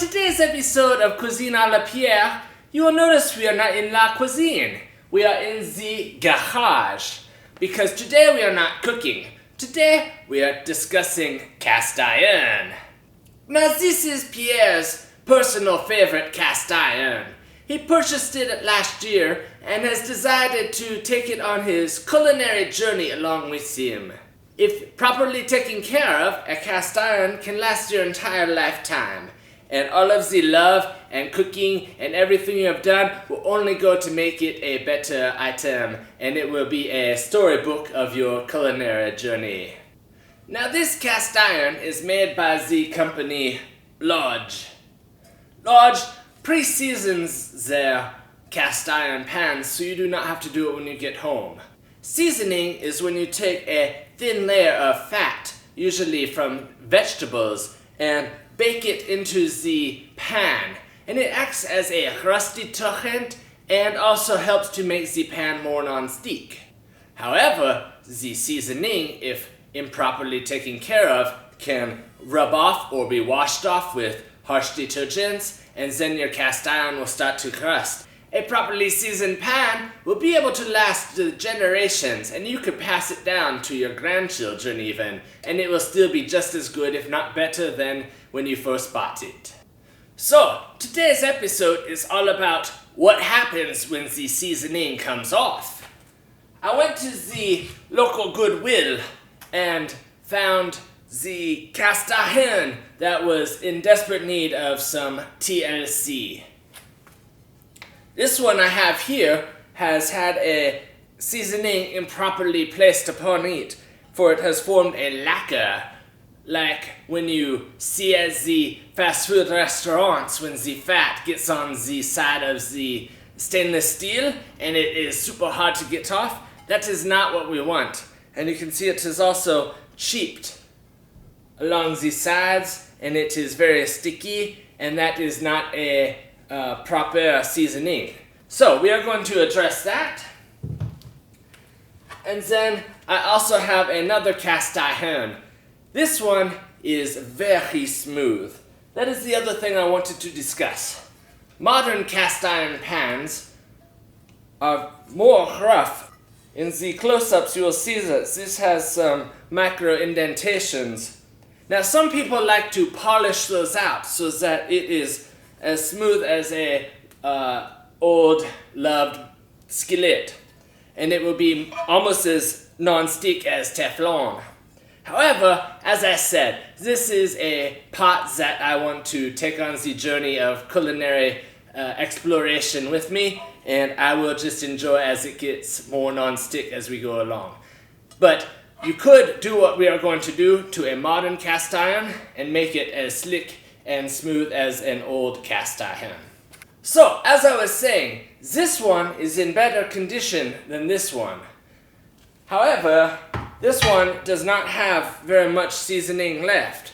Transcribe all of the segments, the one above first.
today's episode of Cuisine à la Pierre, you will notice we are not in La Cuisine. We are in the garage. Because today we are not cooking. Today we are discussing cast iron. Now this is Pierre's personal favorite cast iron. He purchased it last year and has decided to take it on his culinary journey along with him. If properly taken care of, a cast iron can last your entire lifetime. And all of the love and cooking and everything you have done will only go to make it a better item, and it will be a storybook of your culinary journey. Now this cast iron is made by the company Lodge. Lodge pre-seasons their cast iron pans so you do not have to do it when you get home. Seasoning is when you take a thin layer of fat, usually from vegetables, and bake it into the pan, and it acts as a crustier and also helps to make the pan more non-stick. However, the seasoning, if improperly taken care of, can rub off or be washed off with harsh detergents, and then your cast iron will start to crust. A properly seasoned pan will be able to last generations, and you could pass it down to your grandchildren even, and it will still be just as good, if not better, than when you first bought it. So, today's episode is all about what happens when the seasoning comes off. I went to the local Goodwill and found the cast iron that was in desperate need of some TLC. This one I have here has had a seasoning improperly placed upon it, for it has formed a lacquer, like when you see at the fast food restaurants when the fat gets on the side of the stainless steel and it is super hard to get off. That is not what we want. And you can see it is also chipped along the sides, and it is very sticky, and that is not a proper seasoning. So we are going to address that. And then I also have another cast iron. This one is very smooth. That is the other thing I wanted to discuss. Modern cast iron pans are more rough. In the close-ups you will see that this has some micro indentations. Now some people like to polish those out so that it is as smooth as a old loved skillet, and it will be almost as non-stick as Teflon. However, as I said, this is a pot that I want to take on the journey of culinary exploration with me, and I will just enjoy as it gets more non-stick as we go along. But you could do what we are going to do to a modern cast iron and make it as slick and smooth as an old cast iron. So, as I was saying, this one is in better condition than this one. However, this one does not have very much seasoning left.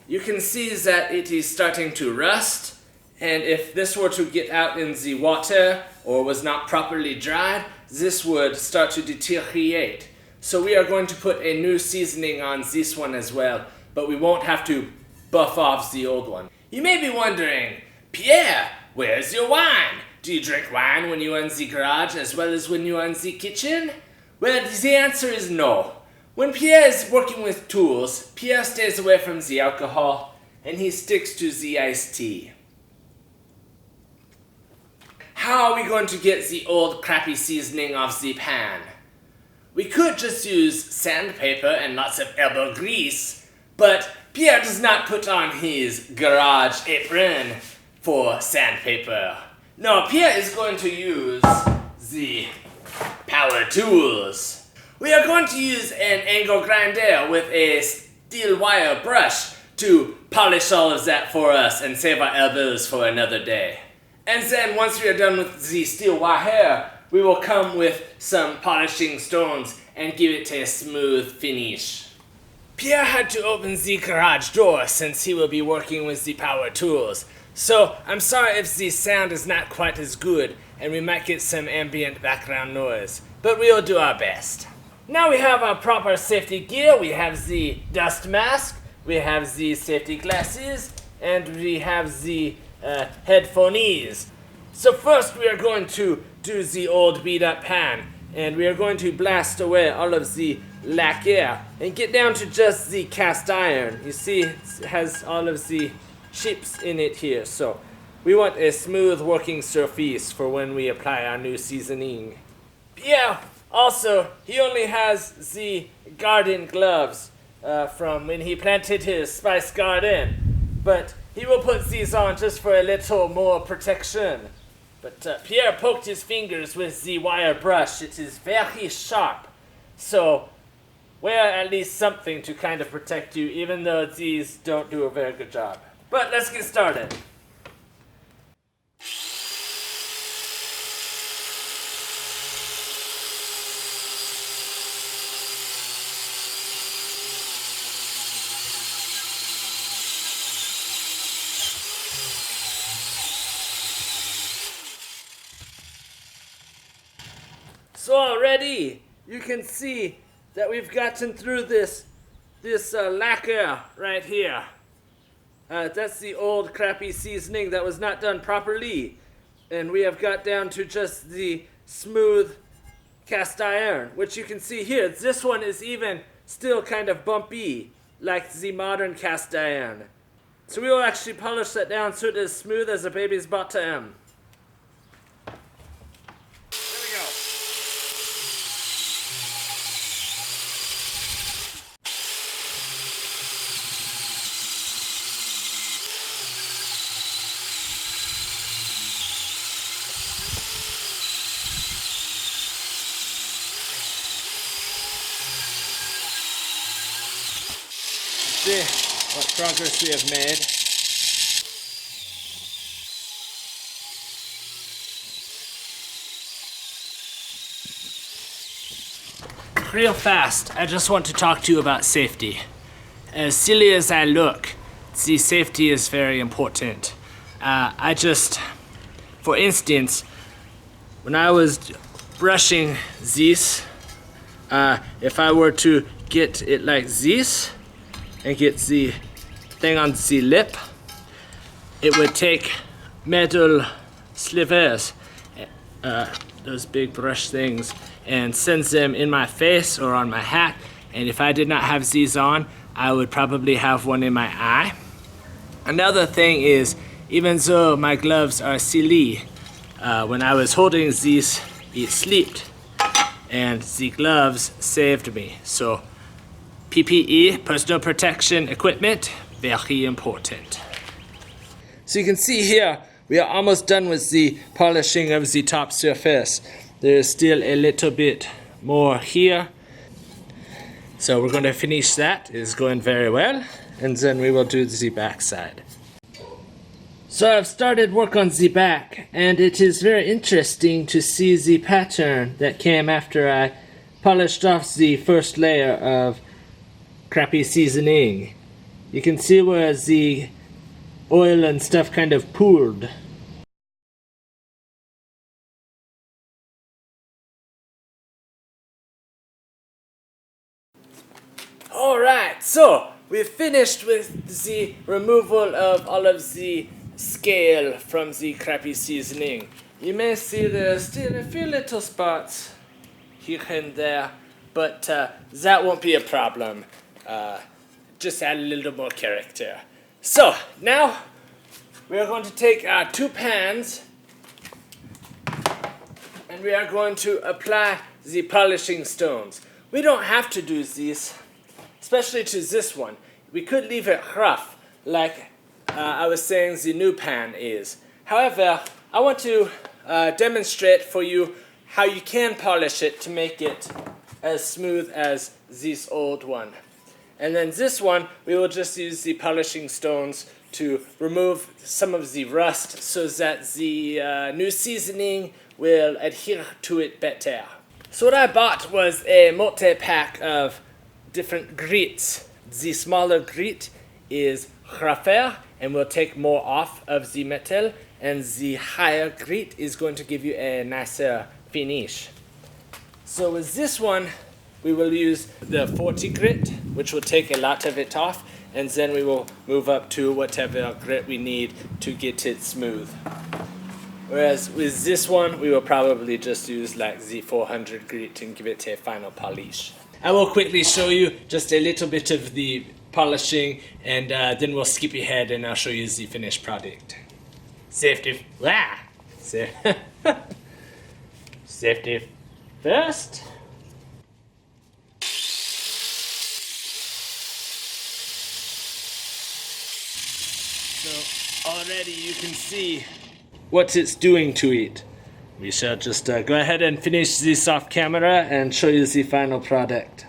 You can see that it is starting to rust, and if this were to get out in the water or was not properly dried, this would start to deteriorate. So we are going to put a new seasoning on this one as well, but we won't have to buff off the old one. You may be wondering, Pierre, where's your wine? Do you drink wine when you are in the garage as well as when you are in the kitchen? Well, the answer is no. When Pierre is working with tools, Pierre stays away from the alcohol and he sticks to the iced tea. How are we going to get the old crappy seasoning off the pan? We could just use sandpaper and lots of elbow grease, but Pierre does not put on his garage apron for sandpaper. No, Pierre is going to use the power tools. We are going to use an angle grinder with a steel wire brush to polish all of that for us and save our elbows for another day. And then once we are done with the steel wire, we will come with some polishing stones and give it a smooth finish. Pierre had to open the garage door since he will be working with the power tools. So I'm sorry if the sound is not quite as good and we might get some ambient background noise, but we will do our best. Now we have our proper safety gear. We have the dust mask, we have the safety glasses, and we have the headphones. So first we are going to do the old beat up pan, and we are going to blast away all of the lacquer and get down to just the cast iron. You see it has all of the chips in it here, so we want a smooth working surface for when we apply our new seasoning. Pierre also, he only has the garden gloves from when he planted his spice garden, but he will put these on just for a little more protection. But Pierre poked his fingers with the wire brush. It is very sharp, so wear at least something to kind of protect you, even though these don't do a very good job. But let's get started. So already you can see that we've gotten through this lacquer right here. That's the old crappy seasoning that was not done properly. And we have got down to just the smooth cast iron, which you can see here. This one is even still kind of bumpy, like the modern cast iron. So we will actually polish that down so it is smooth as a baby's bottom. See what progress we have made. Real fast, I just want to talk to you about safety. As silly as I look, the safety is very important. For instance, when I was brushing this, if I were to get it like this, and get the thing on the lip, it would take metal slivers, those big brush things, and send them in my face or on my hat. And if I did not have these on, I would probably have one in my eye. Another thing is, even though my gloves are silly, when I was holding these, it slipped, and the gloves saved me. So PPE, personal protection equipment, very important. So you can see here, we are almost done with the polishing of the top surface. There is still a little bit more here. So we're going to finish that. It's going very well. And then we will do the back side. So I've started work on the back, and it is very interesting to see the pattern that came after I polished off the first layer of crappy seasoning. You can see where the oil and stuff kind of pooled. Alright, so we've finished with the removal of all of the scale from the crappy seasoning. You may see there's still a few little spots here and there, but that won't be a problem. Just add a little more character. So now we are going to take our two pans and we are going to apply the polishing stones. We don't have to do this, especially to this one. We could leave it rough, like I was saying the new pan is. However, I want to demonstrate for you how you can polish it to make it as smooth as this old one. And then this one, we will just use the polishing stones to remove some of the rust so that the new seasoning will adhere to it better. So what I bought was a multi-pack of different grits. The smaller grit is crustier and will take more off of the metal, and the higher grit is going to give you a nicer finish. So with this one, we will use the 40 grit, which will take a lot of it off, and then we will move up to whatever grit we need to get it smooth. Whereas with this one, we will probably just use like the 400 grit and give it a final polish. I will quickly show you just a little bit of the polishing, and then we'll skip ahead and I'll show you the finished product. Safety first. So already you can see what it's doing to it. We shall just go ahead and finish this off camera and show you the final product.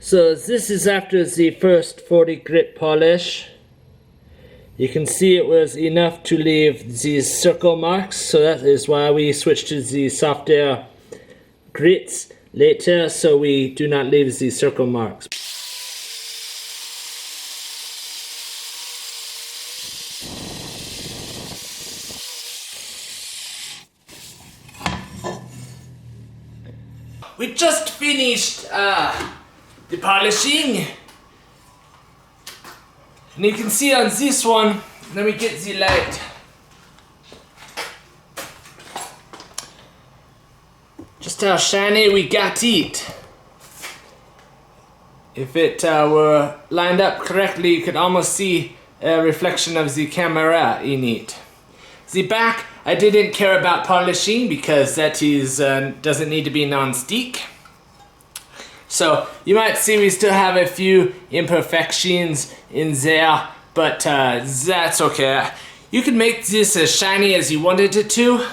So this is after the first 40 grit polish. You can see it was enough to leave these circle marks, so that is why we switched to the softer grits later, so we do not leave the circle marks. We just finished the polishing, and you can see on this one, let me get the light, just how shiny we got it. If it were lined up correctly, you could almost see a reflection of the camera in it. The back, I didn't care about polishing because that is doesn't need to be non-stick. So you might see we still have a few imperfections in there, but that's okay. You can make this as shiny as you wanted it to.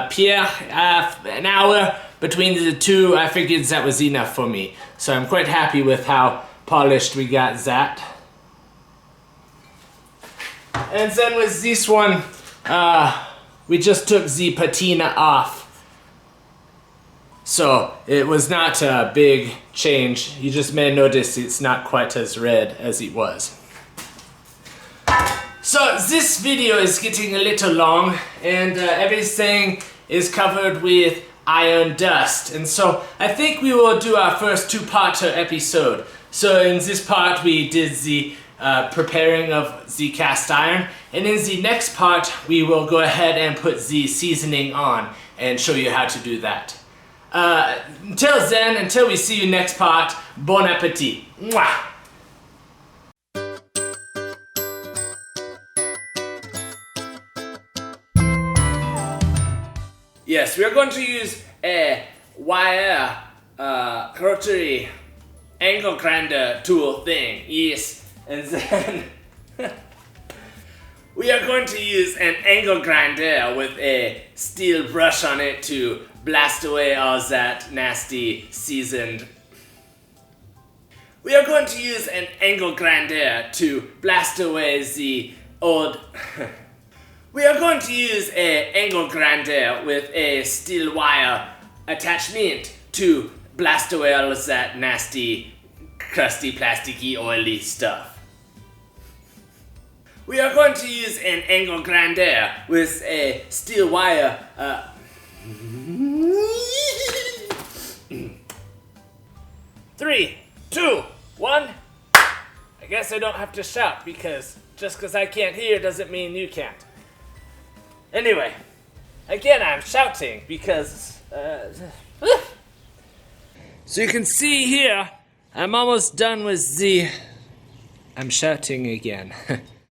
Pierre, an hour between the two, I figured that was enough for me. So I'm quite happy with how polished we got that. And then with this one, we just took the patina off. So it was not a big change. You just may notice it's not quite as red as it was. So this video is getting a little long, and everything is covered with iron dust. And so I think we will do our first two-parter episode. So in this part we did the preparing of the cast iron, and in the next part we will go ahead and put the seasoning on and show you how to do that. Until then, until we see you next part, bon appetit. Mwah! Yes, we are going to use a wire rotary angle grinder tool thing. Yes, and then we are going to use an angle grinder with a steel brush on it to blast away all that nasty seasoned. We are going to use an angle grinder to blast away the old. We are going to use an angle grinder with a steel wire attachment to blast away all of that nasty, crusty, plasticky, oily stuff. We are going to use an angle grinder with a steel wire. 3, 2, 1. I guess I don't have to shout because just because I can't hear doesn't mean you can't. Anyway, again I'm shouting because so you can see here I'm almost done with the. I'm shouting again.